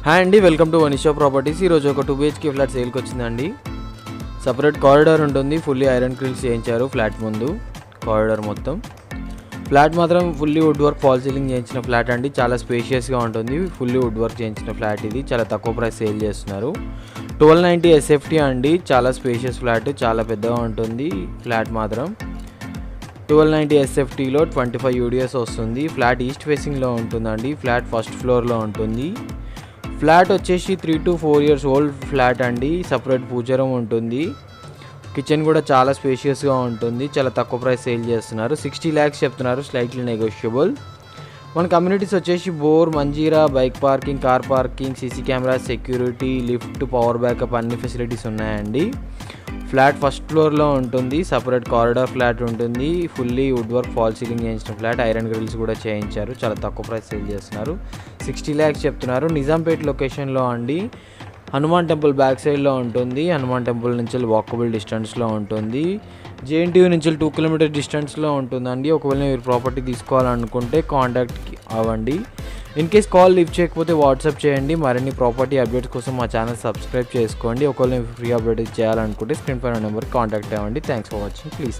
Hi అండి, welcome to వనిషా properties. ఈరోజు ఒక 2 BHK ఫ్లాట్ సేల్కి వచ్చిందండి. సపరేట్ కారిడార్ ఉంటుంది, ఫుల్లీ ఐరన్ గ్రిల్స్ చేయించారు ఫ్లాట్ ముందు. కారిడార్ మొత్తం ఫ్లాట్ మాత్రం fully wood work fall ceiling చేయించిన ఫ్లాట్ అండి. చాలా స్పేషియస్గా ఉంటుంది. ఫుల్లీ వుడ్ వర్క్ చేయించిన ఫ్లాట్ ఇది. చాలా తక్కువ ప్రైస్ సేల్ చేస్తున్నారు. 1290 SFT అండి. చాలా స్పేషియస్ ఫ్లాట్, చాలా పెద్దగా ఉంటుంది ఫ్లాట్ మాత్రం. 1290 SFTలో 25 UDS వస్తుంది. ఫ్లాట్ ఈస్ట్ ఫేసింగ్లో ఉంటుందండి. ఫ్లాట్ ఫస్ట్ ఫ్లోర్లో ఉంటుంది. ఫ్లాట్ వచ్చేసి 3 to 4 years ఓల్డ్ ఫ్లాట్ అండి. సపరేట్ పూజ రూమ్ ఉంటుంది. కిచెన్ కూడా చాలా స్పేషియస్గా ఉంటుంది. చాలా తక్కువ ప్రైస్ సేల్ చేస్తున్నారు. 60 lakhs చెప్తున్నారు, స్లైట్లీ నెగోషియబుల్. మన కమ్యూనిటీస్ వచ్చేసి bore, Manjeera, bike parking, car parking, CC camera, security, lift, power backup అన్ని ఫెసిలిటీస్ ఉన్నాయండి. ఫ్లాట్ ఫస్ట్ ఫ్లోర్లో ఉంటుంది. సపరేట్ కారిడార్ ఫ్లాట్ ఉంటుంది. Fully wood work fall ceiling చేయించిన ఫ్లాట్. ఐరన్ గ్రిల్స్ కూడా చేయించారు. చాలా తక్కువ ప్రైస్ సేల్ చేస్తున్నారు. 60 lakhs చెప్తున్నారు. నిజాంపేట్ లొకేషన్లో అండి. హనుమాన్ టెంపుల్ బ్యాక్ సైడ్లో ఉంటుంది. హనుమాన్ టెంపుల్ నుంచి వాకబుల్ డిస్టెన్స్లో ఉంటుంది. JNTU నుంచి 2 kilometers డిస్టెన్స్లో ఉంటుందండి. ఒకవేళ మీరు ప్రాపర్టీ తీసుకోవాలనుకుంటే కాంటాక్ట్ అవ్వండి. ఇన్ కేస్ కాల్ లిఫ్ట్ చేయకపోతే వాట్సాప్ చేయండి. మరిన్ని ప్రాపర్టీ అప్డేట్స్ కోసం మా ఛానల్ సబ్స్క్రైబ్ చేసుకోండి. ఒకవేళ ఫ్రీ అప్డేట్ చేయాలనుకుంటే స్క్రీన్ పైన నెంబర్కి కాంటాక్ట్ అవ్వండి. Thanks for watching. ప్లీజ్